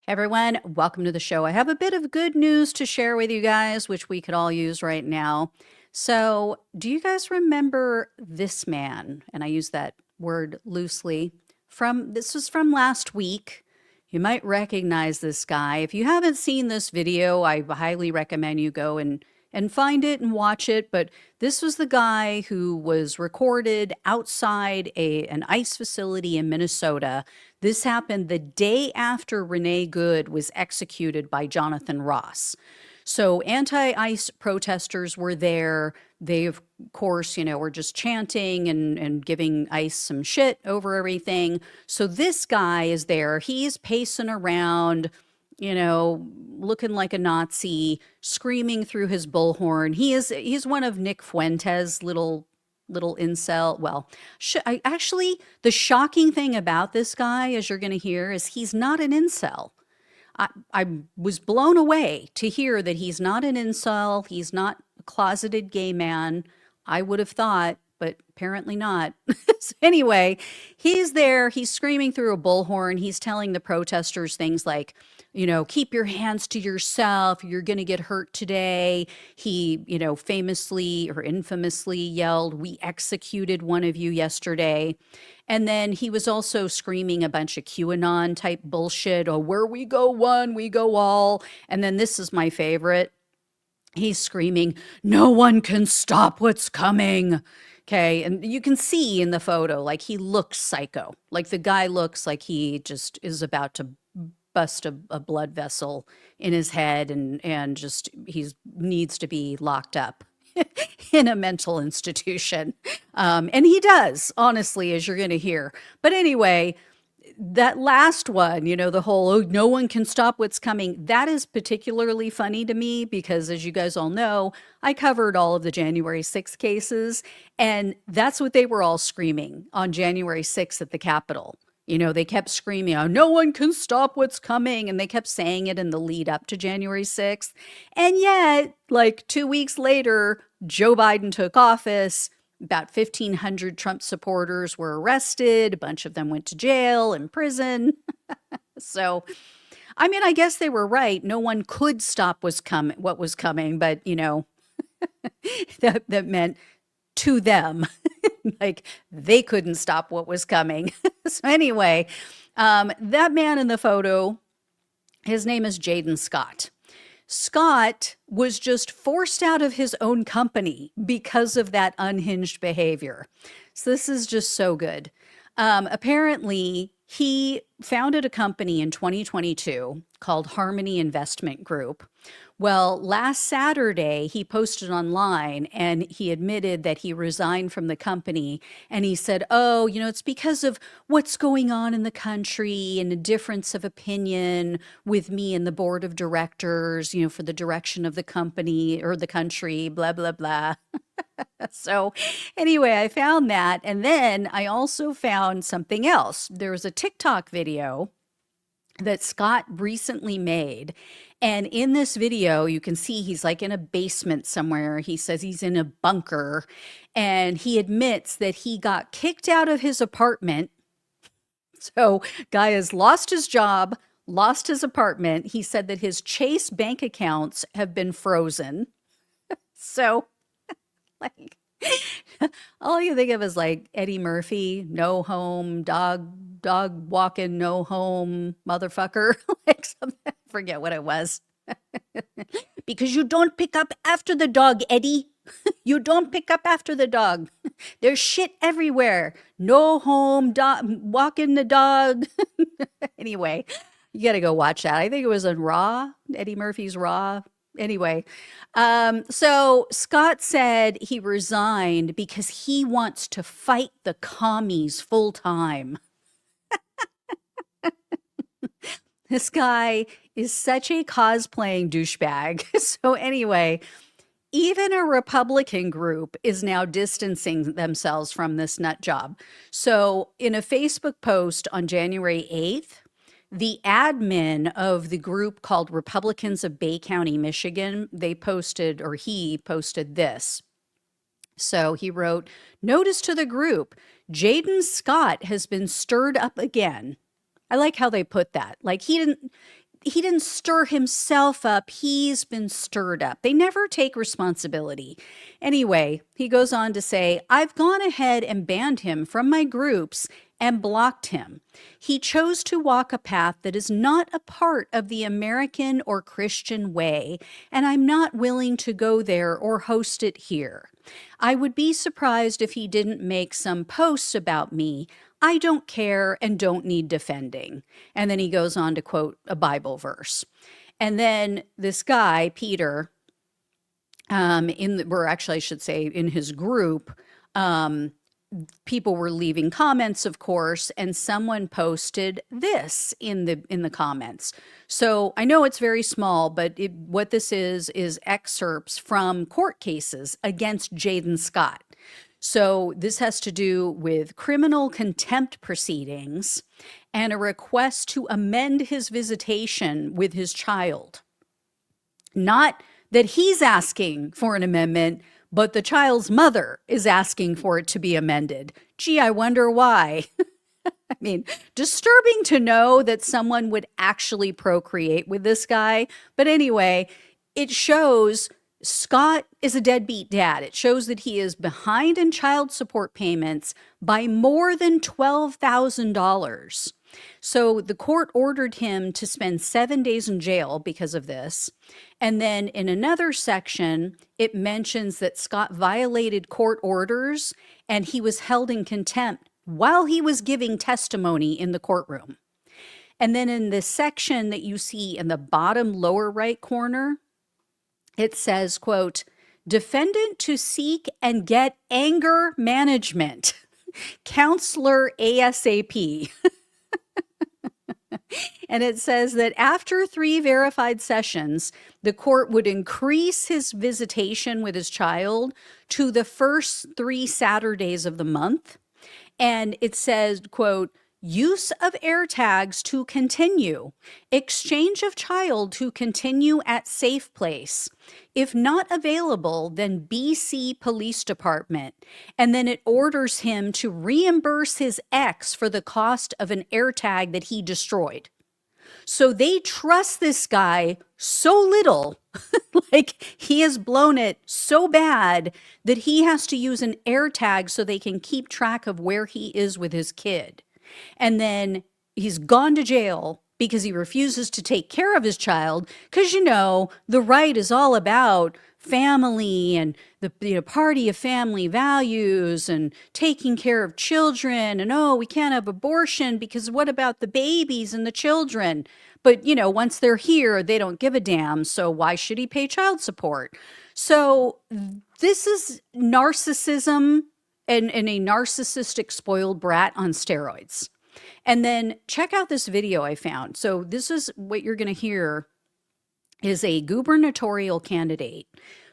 Hey everyone, welcome to the show. I have a bit of good news to share with you guys, which we could all use right now. So, do you guys remember this man? And I use that word loosely. This was from last week. You might recognize this guy. If you haven't seen this video, I highly recommend you go and find it and watch it. But this was the guy who was recorded outside an ICE facility in Minnesota. This happened the day after Renee Good was executed by Jonathan Ross. So anti-ICE protesters were there. They, of course, were just chanting and giving ICE some shit over everything. So this guy is there. He's pacing around, looking like a Nazi, screaming through his bullhorn. He's one of Nick Fuentes' little incel. Well, actually, the shocking thing about this guy, as you're going to hear, is he's not an incel. I was blown away to hear that he's not an incel. He's not a closeted gay man. I would have thought, but apparently not. So anyway, he's there. He's screaming through a bullhorn. He's telling the protesters things like, keep your hands to yourself. You're going to get hurt today. He, famously or infamously yelled, "We executed one of you yesterday." And then he was also screaming a bunch of QAnon type bullshit. Oh, where we go one, we go all. And then this is my favorite. He's screaming, "No one can stop what's coming." Okay. And you can see in the photo, like he looks psycho. Like the guy looks like he just is about to bust a blood vessel in his head and just needs to be locked up in a mental institution. And he does, honestly, as you're going to hear. But anyway, that last one, the whole, oh, no one can stop what's coming, that is particularly funny to me because, as you guys all know, I covered all of the January 6th cases, and that's what they were all screaming on January 6th at the Capitol. They kept screaming, "Oh, no one can stop what's coming." And they kept saying it in the lead up to January 6th. And yet, like 2 weeks later, Joe Biden took office. About 1,500 Trump supporters were arrested. A bunch of them went to jail and prison. So, I mean, I guess they were right. No one could stop what was coming, but that meant to them, like they couldn't stop what was coming. So anyway, that man in the photo, his name is Jayden Scott. Scott was just forced out of his own company because of that unhinged behavior. So this is just so good. Apparently, he founded a company in 2022 called Harmony Investment Group. Well, last Saturday, he posted online and he admitted that he resigned from the company. And he said, "Oh, it's because of what's going on in the country and a difference of opinion with me and the board of directors, for the direction of the company or the country, blah, blah, blah." So anyway, I found that. And then I also found something else. There was a TikTok video that Scott recently made. And in this video, you can see he's like in a basement somewhere. He says he's in a bunker. And he admits that he got kicked out of his apartment. So, guy has lost his job, lost his apartment. He said that his Chase bank accounts have been frozen. So, like, all you think of is like Eddie Murphy, no home, dog walking, no home, motherfucker. Like something, I forget what it was. Because you don't pick up after the dog, Eddie. You don't pick up after the dog. There's shit everywhere. No home, walking the dog. Anyway, you got to go watch that. I think it was on Raw, Eddie Murphy's Raw. Anyway, so Scott said he resigned because he wants to fight the commies full time. This guy is such a cosplaying douchebag. So anyway, even a Republican group is now distancing themselves from this nut job. So in a Facebook post on January 8th, the admin of the group called Republicans of Bay County, Michigan, he posted this. So he wrote, "Notice to the group, Jayden Scott has been stirred up again." I like how they put that. Like he didn't, he didn't stir himself up. He's been stirred up. They never take responsibility. Anyway, he goes on to say, I've gone ahead and banned him from my groups and blocked him. He chose to walk a path that is not a part of the American or Christian way, and I'm not willing to go there or host it here. I would be surprised if he didn't make some posts about me. I don't care and don't need defending. And then he goes on to quote a Bible verse. And then this guy, Peter, I should say in his group, people were leaving comments, of course, and someone posted this in the comments. So I know it's very small, but what this is excerpts from court cases against Jayden Scott. So this has to do with criminal contempt proceedings and a request to amend his visitation with his child. Not that he's asking for an amendment, but the child's mother is asking for it to be amended. Gee, I wonder why. I mean, disturbing to know that someone would actually procreate with this guy. But anyway, it shows Scott is a deadbeat dad. It shows that he is behind in child support payments by more than $12,000. So the court ordered him to spend 7 days in jail because of this. And then in another section, it mentions that Scott violated court orders and he was held in contempt while he was giving testimony in the courtroom. And then in the section that you see in the bottom lower right corner, it says, quote, defendant to seek and get anger management, counselor ASAP. And it says that after 3 verified sessions, the court would increase his visitation with his child to the first 3 Saturdays of the month. And it says, quote, use of air tags to continue, exchange of child to continue at safe place. If not available, then BC Police Department. And then it orders him to reimburse his ex for the cost of an air tag that he destroyed. So they trust this guy so little, like he has blown it so bad that he has to use an air tag so they can keep track of where he is with his kid. And then he's gone to jail because he refuses to take care of his child. Because, you know, the right is all about family and the party of family values and taking care of children. And, oh, we can't have abortion because what about the babies and the children? But, you know, once they're here, they don't give a damn. So why should he pay child support? So this is narcissism and a narcissistic spoiled brat on steroids. And then check out this video I found. So this is what you're going to hear is a gubernatorial candidate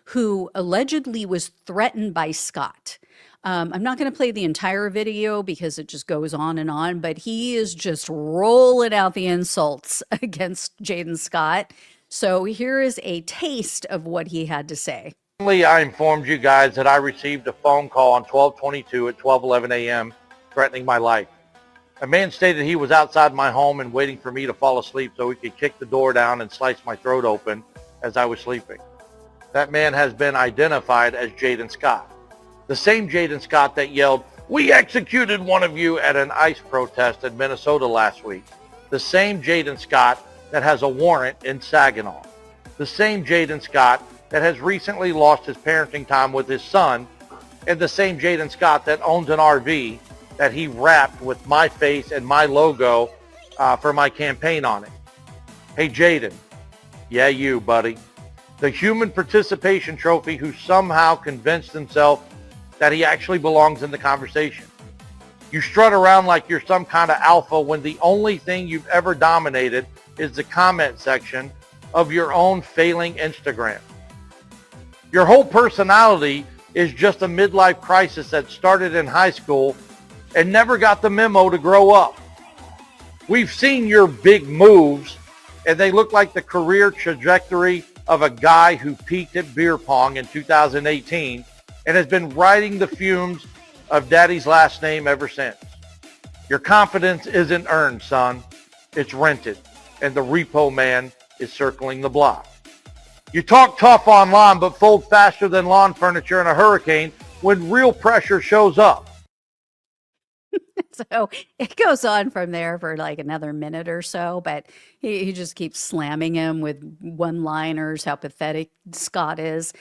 who allegedly was threatened by Scott. I'm not going to play the entire video because it just goes on, but he is just rolling out the insults against Jayden Scott. So here is a taste of what he had to say. I informed you guys that I received a phone call on 12/22 at 12:11 a.m. threatening my life. A man stated he was outside my home and waiting for me to fall asleep so he could kick the door down and slice my throat open as I was sleeping. That man has been identified as Jayden Scott. The same Jayden Scott that yelled, "We executed one of you" at an ICE protest in Minnesota last week. The same Jayden Scott that has a warrant in Saginaw. The same Jayden Scott that has recently lost his parenting time with his son, and the same Jayden Scott that owns an RV that he wrapped with my face and my logo for my campaign on it. Hey Jayden, yeah you buddy, the human participation trophy who somehow convinced himself that he actually belongs in the conversation. You strut around like you're some kind of alpha when the only thing you've ever dominated is the comment section of your own failing Instagram. Your whole personality is just a midlife crisis that started in high school and never got the memo to grow up. We've seen your big moves, and they look like the career trajectory of a guy who peaked at beer pong in 2018 and has been riding the fumes of daddy's last name ever since. Your confidence isn't earned, son. It's rented. and the repo man is circling the block. You talk tough online, but fold faster than lawn furniture in a hurricane when real pressure shows up. So it goes on from there for like another minute or so, but he just keeps slamming him with one-liners, how pathetic Scott is.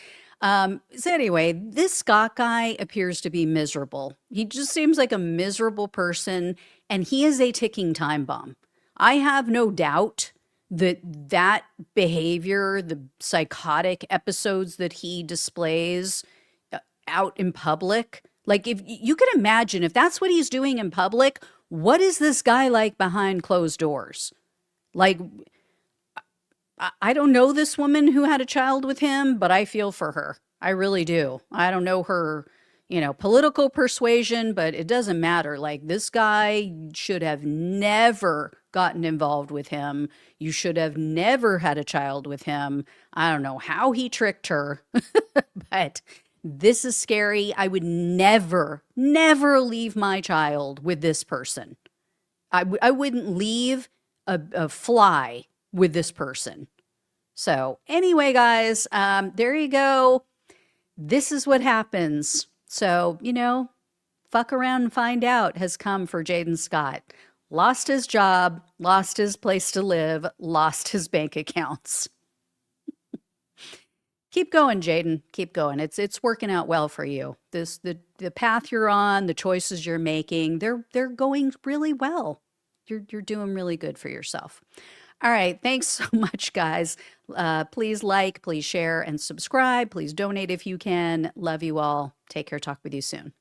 So anyway, this Scott guy appears to be miserable. He just seems like a miserable person, and he is a ticking time bomb. I have no doubt that that behavior, the psychotic episodes that he displays out in public, like if you can imagine if that's what he's doing in public, what is this guy like behind closed doors? Like, I don't know this woman who had a child with him, but I feel for her. I really do. I don't know her, political persuasion, but it doesn't matter. Like, this guy should have never gotten involved with him. You should have never had a child with him. I don't know how he tricked her, but this is scary. I would never, never leave my child with this person. I wouldn't leave a fly with this person. So anyway, guys, there you go. This is what happens. So, fuck around and find out has come for Jayden Scott. Lost his job, lost his place to live, lost his bank accounts. Keep going, Jayden. Keep going. It's working out well for you. The path you're on, the choices you're making, they're going really well. You're doing really good for yourself. All right. Thanks so much, guys. Please like, please share, and subscribe. Please donate if you can. Love you all. Take care. Talk with you soon.